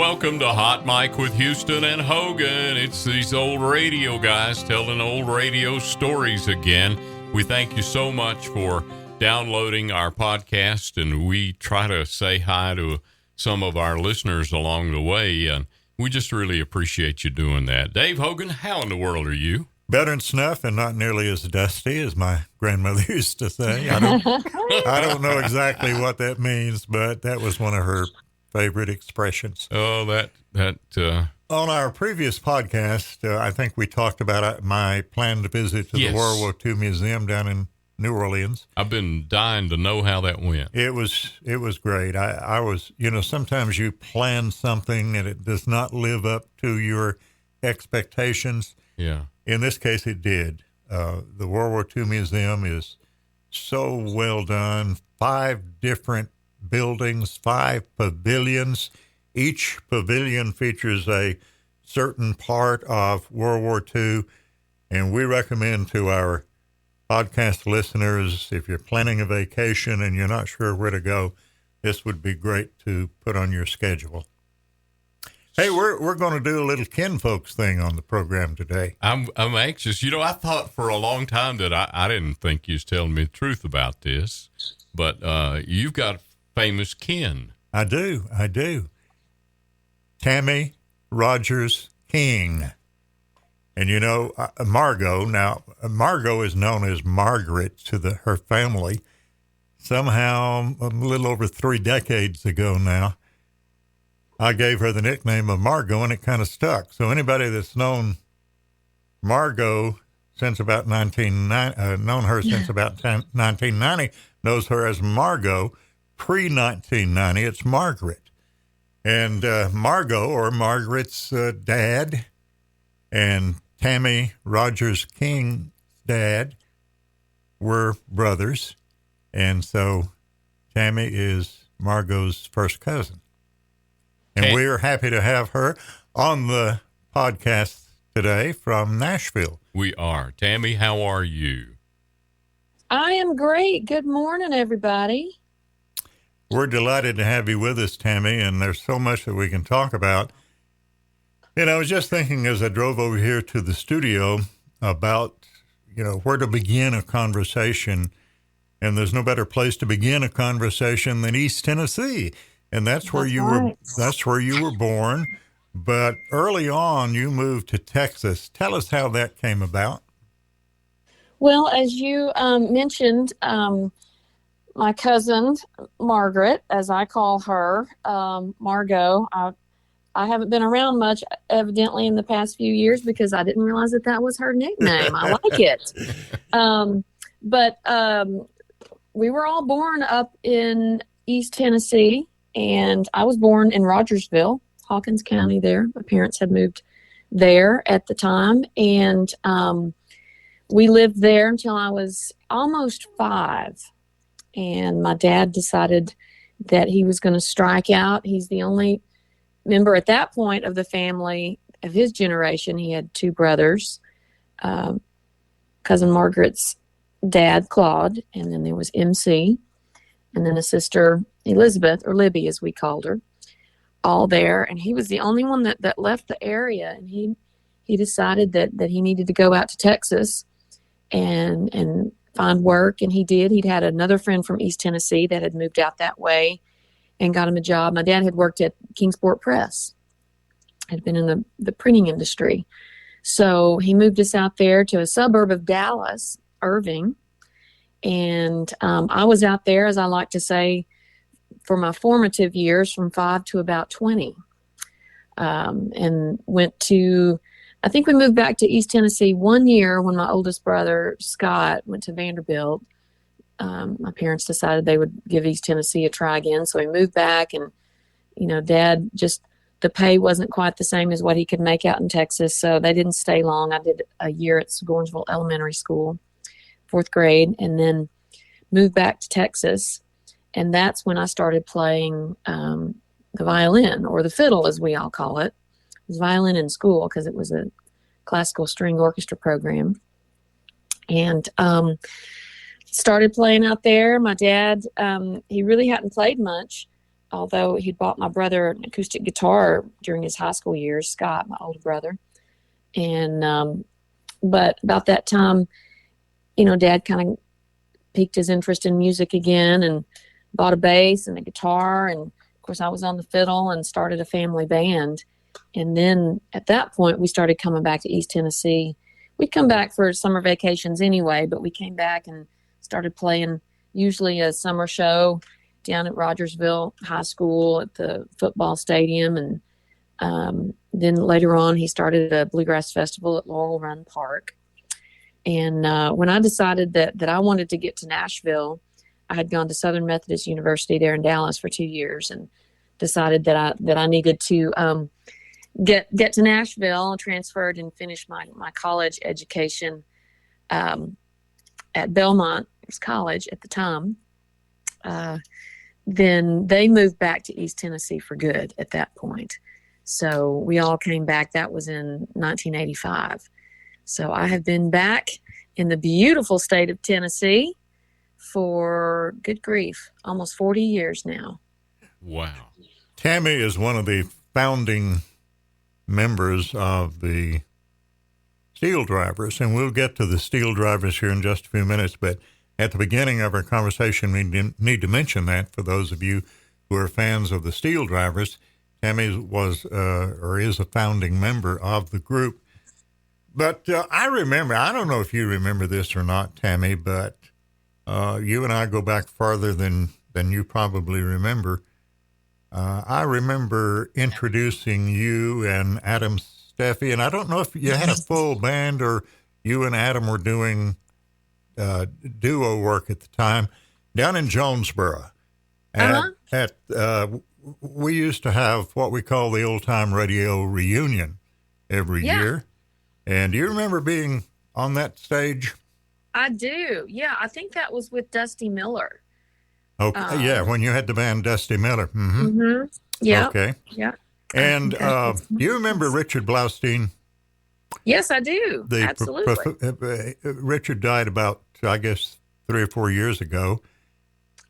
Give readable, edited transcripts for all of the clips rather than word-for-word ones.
welcome to Hot Mic with Houston and Hogan. It's these old radio guys telling old radio stories again. We thank you so much for downloading our podcast, and we try to say hi to some of our listeners along the way, and we just really appreciate you doing that. Dave Hogan, how in the world are you? Better than snuff and not nearly as dusty, as my grandmother used to say. I don't know exactly what that means, but that was one of her favorite expressions. Oh, On our previous podcast, I think we talked about my planned visit to the World War II Museum down in New Orleans. I've been dying to know how that went. It was great. I was, sometimes you plan something and it does not live up to your expectations. Yeah. In this case, it did. The World War II Museum is so well done. 5 different buildings, 5 pavilions. Each pavilion features a certain part of World War II, and we recommend to our podcast listeners, if you're planning a vacation and you're not sure where to go, this would be great to put on your schedule. Hey, we're going to do a little kinfolks thing on the program today. I'm anxious. I thought for a long time that I didn't think you was telling me the truth about this, but you've got famous kin. I do. Tammy Rogers King. And Margot, now Margot is known as Margaret to her family. Somehow, a little over 3 decades ago now, I gave her the nickname of Margot, and it kind of stuck. So anybody that's known Margot since about 1990 knows her as Margot. Pre-1990, it's Margaret. And Margot, or Margaret's dad, and Tammy Rogers King's dad were brothers. And so Tammy is Margot's first cousin. And we are happy to have her on the podcast today from Nashville. We are. Tammy, how are you? I am great. Good morning, everybody. We're delighted to have you with us, Tammy, and there's so much that we can talk about. I was just thinking as I drove over here to the studio about, where to begin a conversation, and there's no better place to begin a conversation than East Tennessee. And that's where you were born. But early on, you moved to Texas. Tell us how that came about. Well, as you mentioned, my cousin, Margaret, as I call her, Margot, I haven't been around much, evidently, in the past few years because I didn't realize that was her nickname. I like it. But we were all born up in East Tennessee. And I was born in Rogersville, Hawkins County there. My parents had moved there at the time. And we lived there until I was almost 5. And my dad decided that he was going to strike out. He's the only member at that point of the family of his generation. He had 2 brothers, cousin Margaret's dad, Claude, and then there was MC, and then a sister, Elizabeth, or Libby as we called her, all there. And he was the only one that left the area. And he decided that he needed to go out to Texas and find work. And he did. He'd had another friend from East Tennessee that had moved out that way and got him a job. My dad had worked at Kingsport Press, had been in the printing industry. So he moved us out there to a suburb of Dallas, Irving. And I was out there, as I like to say, for my formative years from 5 to about 20, and went to, I think we moved back to East Tennessee 1 year when my oldest brother, Scott, went to Vanderbilt. My parents decided they would give East Tennessee a try again. So we moved back, and, Dad the pay wasn't quite the same as what he could make out in Texas. So they didn't stay long. I did a year at Gorgeville Elementary School, 4th grade, and then moved back to Texas. And that's when I started playing the violin, or the fiddle, as we all call it. It was violin in school because it was a classical string orchestra program. And started playing out there. My dad, he really hadn't played much although he'd bought my brother an acoustic guitar during his high school years, Scott, my older brother. And, but about that time, Dad kind of piqued his interest in music again and bought a bass and a guitar. And of course I was on the fiddle and started a family band. And then at that point we started coming back to East Tennessee. We'd come back for summer vacations anyway, but we came back and started playing usually a summer show down at Rogersville High School at the football stadium. And then later on, he started a Bluegrass festival at Laurel Run Park. And when I decided that I wanted to get to Nashville, I had gone to Southern Methodist University there in Dallas for 2 years and decided that I needed to get to Nashville, transferred and finished my college education at Belmont. It was college at the time. Then they moved back to East Tennessee for good at that point. So we all came back. That was in 1985. So I have been back in the beautiful state of Tennessee for, good grief, almost 40 years now. Wow. Tammy is one of the founding members of the SteelDrivers, and we'll get to the SteelDrivers here in just a few minutes, but at the beginning of our conversation, we need to mention that for those of you who are fans of the SteelDrivers, Tammy was or is a founding member of the group. But I remember, I don't know if you remember this or not, Tammy, but you and I go back farther than you probably remember. I remember introducing you and Adam Steffi, and I don't know if you had a full band or you and Adam were doing duo work at the time down in Jonesboro. We used to have what we call the Old Time Radio Reunion every year. And do you remember being on that stage? I do. Yeah, I think that was with Dusty Miller. Okay. Yeah, when you had the band Dusty Miller. Mm-hmm. Mm-hmm. Yeah. Okay. Yeah. And do you remember Richard Blaustein? Yes, I do. Absolutely. Richard died about, I guess, 3 or 4 years ago.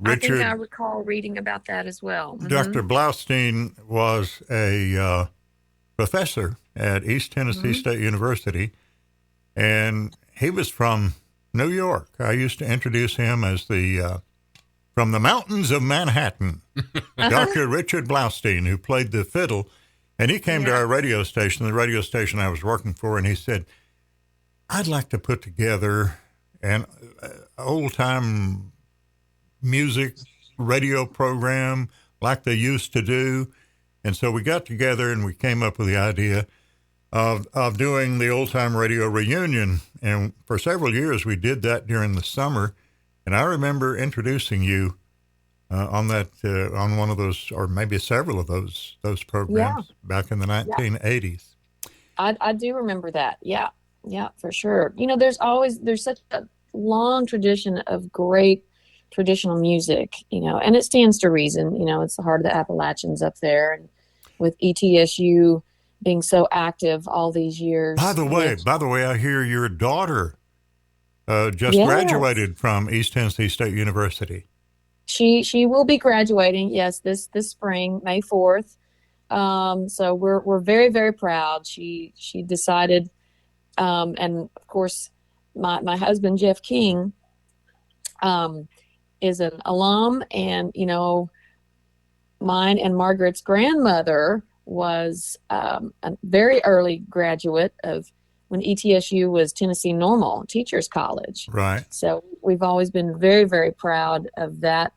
I think I recall reading about that as well. Mm-hmm. Dr. Blaustein was a professor at East Tennessee State University, and he was from New York. I used to introduce him as from the mountains of Manhattan, Dr. Richard Blaustein, who played the fiddle, and he came to our radio station, the radio station I was working for, and he said, I'd like to put together an old-time music radio program like they used to do. And so we got together and we came up with the idea of doing the Old Time Radio Reunion. And for several years we did that during the summer. And I remember introducing you on one of those, or maybe several of those programs back in the 1980s. I do remember that. Yeah, for sure. There's such a long tradition of great traditional music, and it stands to reason. It's the heart of the Appalachians up there, and with ETSU being so active all these years. By the way, I hear your daughter just graduated from East Tennessee State University. She will be graduating, yes, this spring, May 4th. So we're very, very proud. She decided, and of course, my husband Jeff King is an alum, and mine and Margaret's grandmother was a very early graduate of when ETSU was Tennessee Normal Teachers College. Right. So we've always been very, very proud of that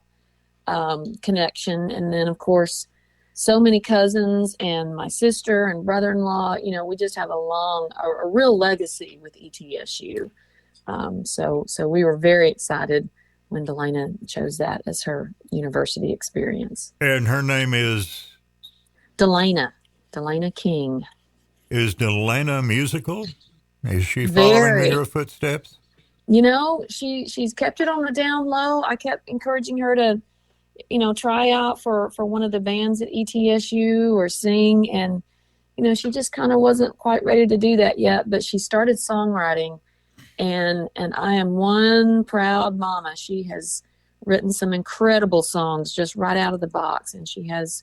connection. And then, of course, so many cousins and my sister and brother-in-law, we just have a real legacy with ETSU. So we were very excited when Delana chose that as her university experience. And her name is? Delana King. Is Delana musical? Is she following in her footsteps? She's kept it on the down low. I kept encouraging her to, try out for one of the bands at ETSU or sing. And, she just kind of wasn't quite ready to do that yet, but she started songwriting. And I am one proud mama. She has written some incredible songs just right out of the box. And she has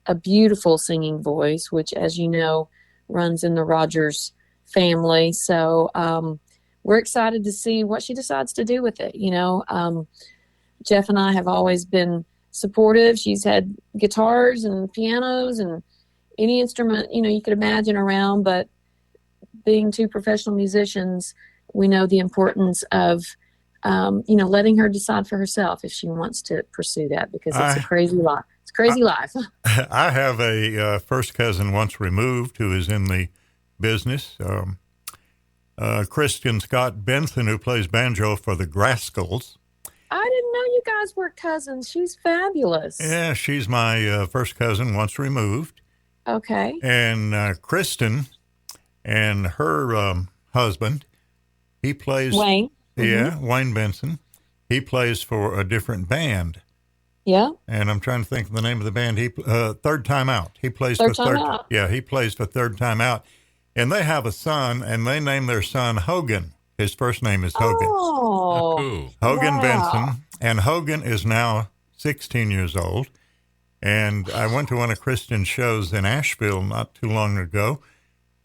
a beautiful singing voice, which, as you know, runs in the Rogers family. So we're excited to see what she decides to do with it. Jeff and I have always been supportive. She's had guitars and pianos and any instrument, you could imagine around, but being two professional musicians, we know the importance of, letting her decide for herself if she wants to pursue that, because it's a crazy life. It's a crazy life. I have a first cousin once removed who is in the business, Christian Scott Benson, who plays banjo for the Grascals. I didn't know you guys were cousins. She's fabulous. Yeah, she's my first cousin once removed. Okay. And Kristen and her husband, he plays... Wayne. Yeah, Wayne Benson. He plays for a different band. Yeah. And I'm trying to think of the name of the band. Third Time Out. He plays Third Time Out. Yeah, he plays for Third Time Out. And they have a son, and they name their son Hogan. His first name is Hogan. Oh, cool. Hogan wow. Benson. And Hogan is now 16 years old. And I went to one of Kristen's shows in Asheville not too long ago.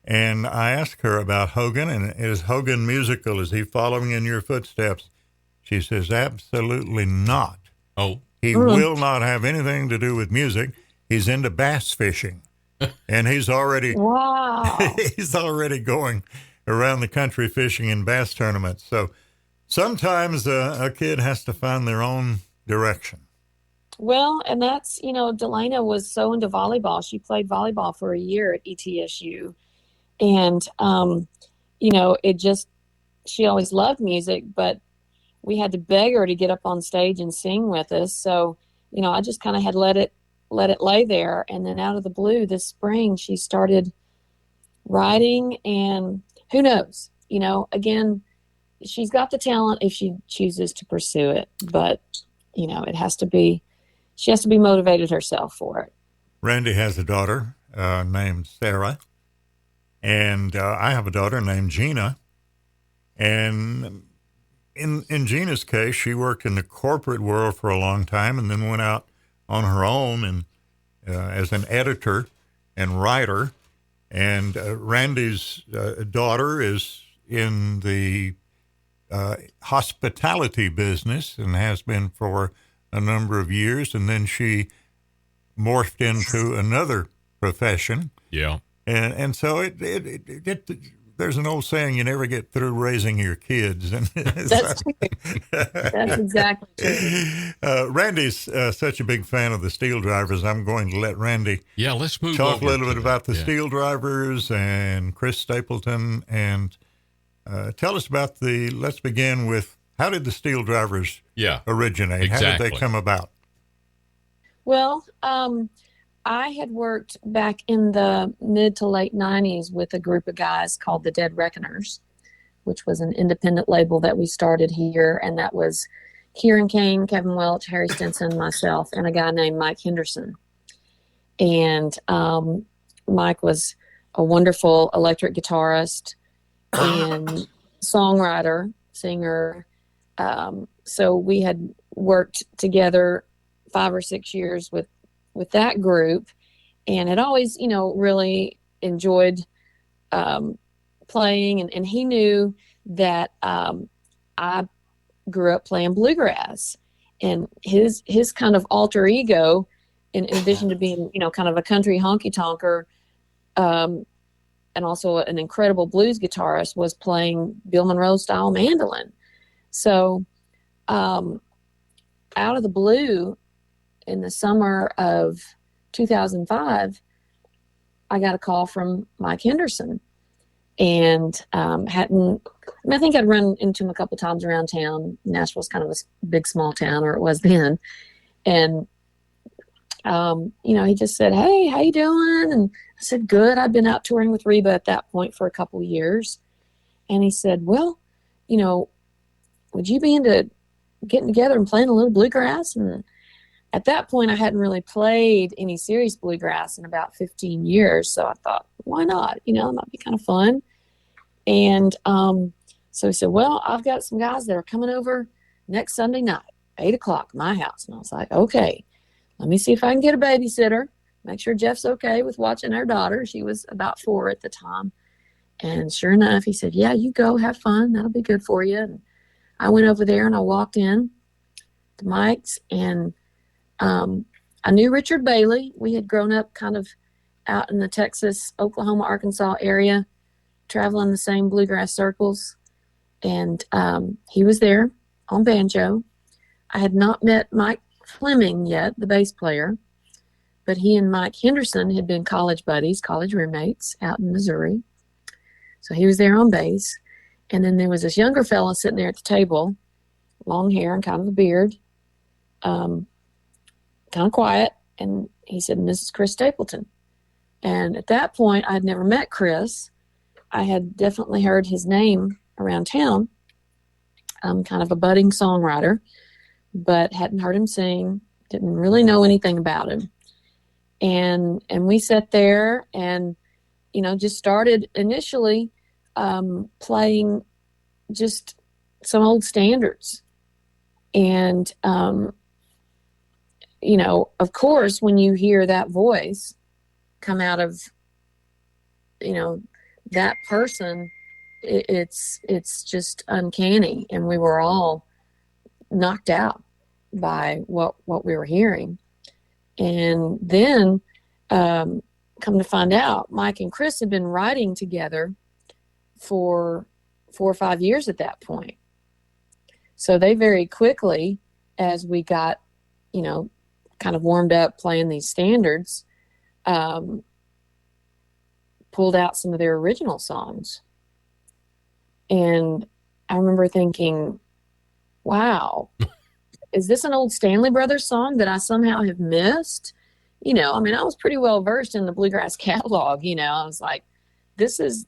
And I asked her about Hogan, and is Hogan musical? Is he following in your footsteps? She says, absolutely not. Oh. He will not have anything to do with music. He's into bass fishing. And he's already Wow. he's already going around the country fishing in bass tournaments. So sometimes a kid has to find their own direction. Well, and that's, Delana was so into volleyball. She played volleyball for a year at ETSU. And, she always loved music, but we had to beg her to get up on stage and sing with us. So, I just kind of had let it lay there. And then out of the blue this spring, she started writing, and who knows, again, she's got the talent if she chooses to pursue it, but she has to be motivated herself for it. Randy has a daughter named Sarah, and I have a daughter named Gina. And in Gina's case, she worked in the corporate world for a long time and then went out on her own and as an editor and writer. And Randy's daughter is in the hospitality business and has been for a number of years. And then she morphed into another profession. Yeah. And so there's an old saying, you never get through raising your kids. And That's true. That's exactly true. Randy's such a big fan of the SteelDrivers. I'm going to let Randy let's move talk a over little to bit about the that. SteelDrivers and Chris Stapleton. And tell us about let's begin with, how did the SteelDrivers originate? Exactly. How did they come about? Well, I had worked back in the mid to late 90s with a group of guys called the Dead Reckoners, which was an independent label that we started here. And that was Kieran Kane, Kevin Welch, Harry Stinson, myself, and a guy named Mike Henderson. And Mike was a wonderful electric guitarist and songwriter, singer. So we had worked together 5 or 6 years with that group, and had always, really enjoyed playing. And he knew that I grew up playing bluegrass, and his kind of alter ego, in addition to being, kind of a country honky tonker, and also an incredible blues guitarist, was playing Bill Monroe style mandolin. So out of the blue, in the summer of 2005, I got a call from Mike Henderson, and I think I'd run into him a couple times around town. Nashville's kind of a big, small town, or it was then. And, he just said, "Hey, how you doing?" And I said, "Good. I'd been out touring with Reba at that point for a couple of years." And he said, "Well, would you be into getting together and playing a little bluegrass?" And at that point, I hadn't really played any serious bluegrass in about 15 years. So I thought, why not? It might be kind of fun. And so he said, "Well, I've got some guys that are coming over next Sunday night." 8 o'clock, my house. And I was like, okay, let me see if I can get a babysitter, make sure Jeff's okay with watching our daughter. She was about 4 at the time. And sure enough, he said, yeah, you go have fun. That'll be good for you. And I went over there and I walked in to Mike's, and I knew Richard Bailey. We had grown up kind of out in the Texas, Oklahoma, Arkansas area, traveling the same bluegrass circles. And he was there on banjo. I had not met Mike Fleming yet, the bass player, but he and Mike Henderson had been college buddies, college roommates out in Missouri. So he was there on bass. And then there was this younger fella sitting there at the table, long hair and kind of a beard, kind of quiet. And he said, "This is Chris Stapleton." And at that point, I'd never met Chris. I had definitely heard his name around town. I'm kind of a budding songwriter, but hadn't heard him sing, didn't really know anything about him. And we sat there and, just started initially playing just some old standards. And, of course, when you hear that voice come out of, that person, it's just uncanny. And we were all knocked out by what we were hearing. And then come to find out, Mike and Chris had been writing together for 4 or 5 years at that point. So they very quickly, as we got, kind of warmed up playing these standards, pulled out some of their original songs. And I remember thinking, wow, is this an old Stanley Brothers song that I somehow have missed? I was pretty well versed in the bluegrass catalog. I was like, this is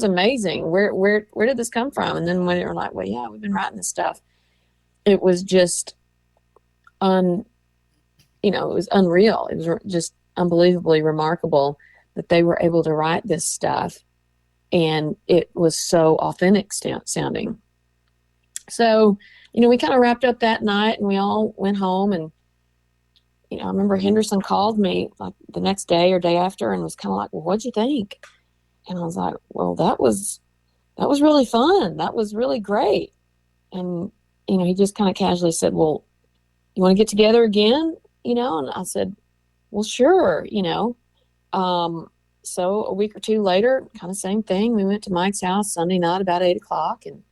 amazing. Where did this come from? And then when they were like, well, yeah, we've been writing this stuff, it was just it was unreal. It was just unbelievably remarkable that they were able to write this stuff, and it was so authentic sounding. So, we kind of wrapped up that night and we all went home, and, I remember Henderson called me like the next day or day after and was kind of like, well, what'd you think? And I was like, well, that was really fun. That was really great. And, he just kind of casually said, well, you want to get together again? And I said, well, sure. So a week or two later, kind of same thing. We went to Mike's house Sunday night about 8 o'clock, and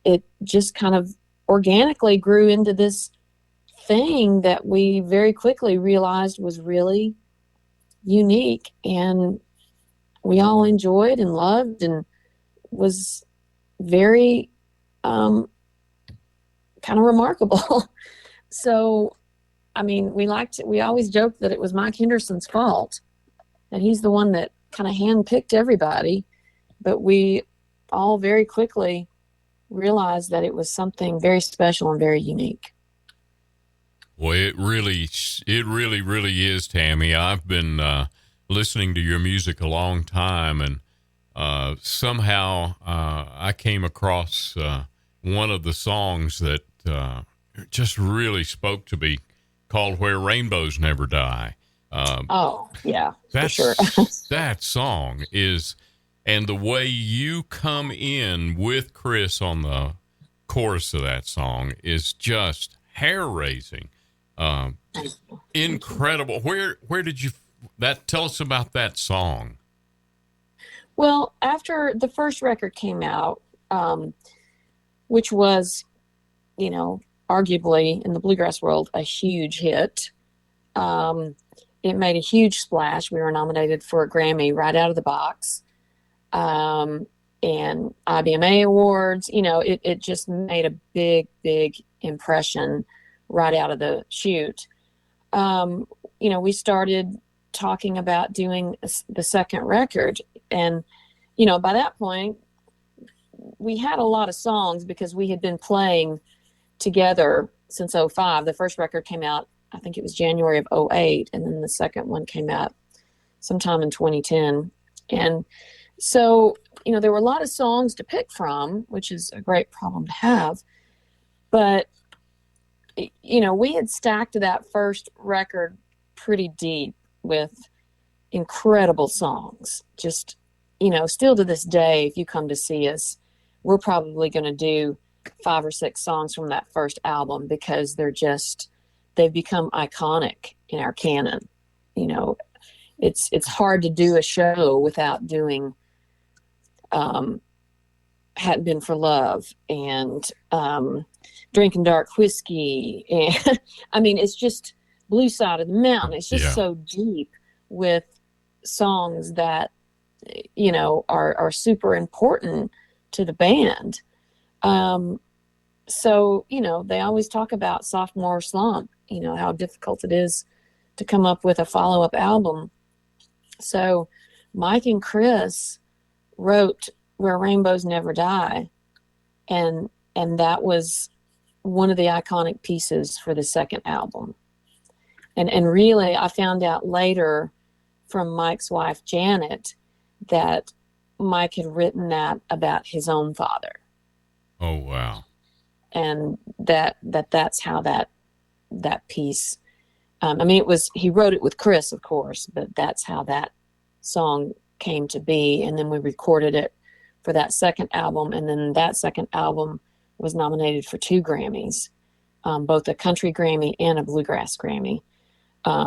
it just kind of organically grew into this thing that we very quickly realized was really unique, and we all enjoyed and loved, and was very kind of remarkable. So, we always joked that it was Mike Henderson's fault, that he's the one that kind of handpicked everybody, but we all very quickly realized that it was something very special and very unique. Well, it really is, Tammy. I've been listening to your music a long time, and somehow I came across one of the songs that just really spoke to me, called "Where Rainbows Never Die." Yeah, that's, for sure. That song is, and the way you come in with Chris on the chorus of that song is just hair-raising. Incredible. Where did you tell us about that song? Well, after the first record came out, which was, arguably in the bluegrass world, a huge hit. It made a huge splash. We were nominated for a Grammy right out of the box. And IBMA awards, it just made a big, big impression right out of the chute. We started talking about doing the second record. And, by that point, we had a lot of songs because we had been playing together since 2005. The first record came out, I think it was January of 2008. And then the second one came out sometime in 2010. And so, there were a lot of songs to pick from, which is a great problem to have. But we had stacked that first record pretty deep with incredible songs. Just, still to this day, if you come to see us, we're probably going to do 5 or 6 songs from that first album because they've become iconic in our canon. It's hard to do a show without doing Hadn't Been for Love and Drinking Dark Whiskey. And I mean, it's just Blue Side of the Mountain. It's just so deep with songs that, are super important to the band. So, they always talk about sophomore slump, how difficult it is to come up with a follow-up album. So Mike and Chris wrote Where Rainbows Never Die. And that was one of the iconic pieces for the second album. And really, I found out later from Mike's wife, Janet, that Mike had written that about his own father. Oh, wow. And that's how that piece, he wrote it with Chris, of course, but that's how that song came to be. And then we recorded it for that second album. And then that second album was nominated for 2 Grammys, both a country Grammy and a bluegrass Grammy,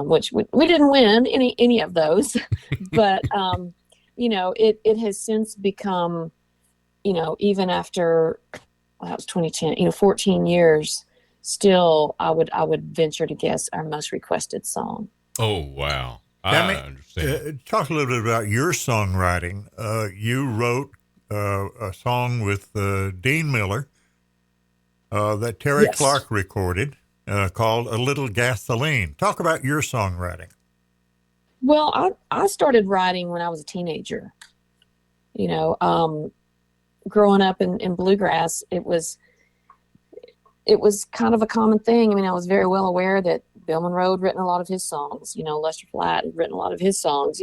which we didn't win any of those, but, it has since become, even after, that was 2010, 14 years, still, I would venture to guess our most requested song. Oh, wow. Tammy, I understand. Talk a little bit about your songwriting. You wrote a song with Dean Miller that Terry Clark recorded called A Little Gasoline. Talk about your songwriting. Well, I started writing when I was a teenager. Growing up in bluegrass, it was kind of a common thing. I was very well aware that Bill Monroe had written a lot of his songs. Lester Flatt had written a lot of his songs.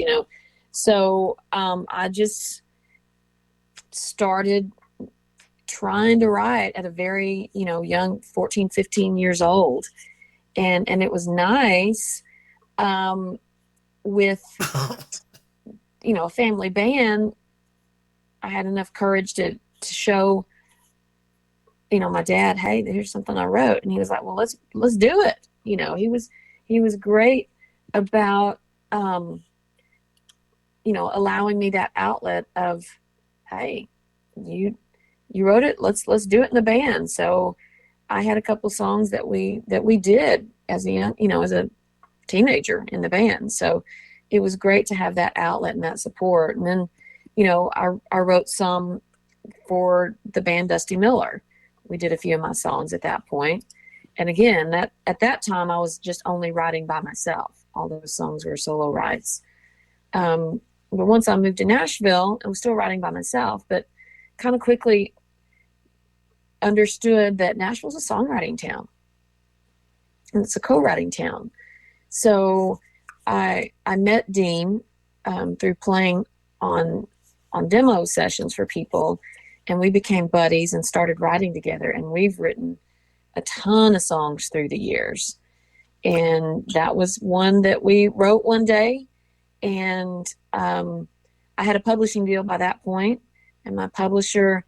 So I just started trying to write at a very young 14, 15 years old, and it was nice with a family band. I had enough courage to show, my dad, hey, here's something I wrote. And he was like, well, let's do it. He was great about, allowing me that outlet of, hey, you wrote it. Let's do it in the band. So I had a couple songs that we did as a teenager in the band. So it was great to have that outlet and that support. And then, I wrote some for the band Dusty Miller. We did a few of my songs at that point. And again, at that time, I was just only writing by myself. All those songs were solo writes. But once I moved to Nashville, I was still writing by myself, but kind of quickly understood that Nashville's a songwriting town. And it's a co-writing town. So I met Dean through playing on demo sessions for people, and we became buddies and started writing together. And we've written a ton of songs through the years. And that was one that we wrote one day. And I had a publishing deal by that point, and my publisher,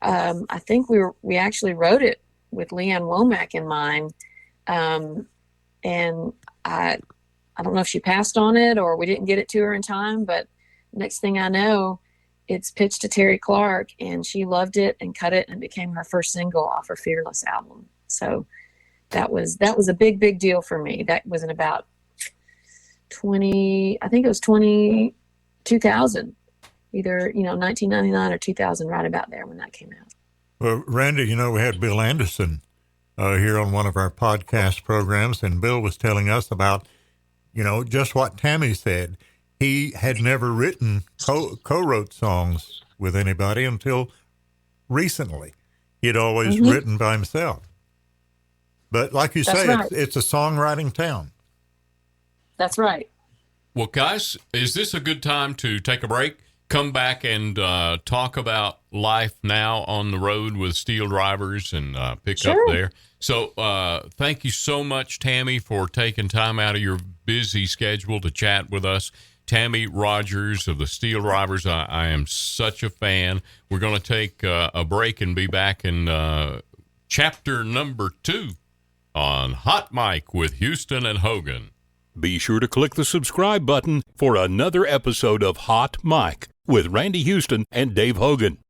I think we actually wrote it with Leanne Womack in mind. And I don't know if she passed on it or we didn't get it to her in time, but next thing I know, it's pitched to Terry Clark, and she loved it and cut it, and it became her first single off her Fearless album. So that was a big deal for me. That was in about 2000, either 1999 or 2000, right about there when that came out. Well, Randy, we had Bill Anderson here on one of our podcast programs, and Bill was telling us about just what Tammy said. He had never written co-wrote songs with anybody until recently. He'd always written by himself. But like you say, right. It's a songwriting town. That's right. Well, guys, is this a good time to take a break? come back and talk about life now on the road with SteelDrivers and pick up there. So thank you so much, Tammy, for taking time out of your busy schedule to chat with us. Tammy Rogers of the SteelDrivers, I am such a fan. We're going to take a break and be back in chapter number 2 on Hot Mic with Houston and Hogan. Be sure to click the subscribe button for another episode of Hot Mic with Randy Houston and Dave Hogan.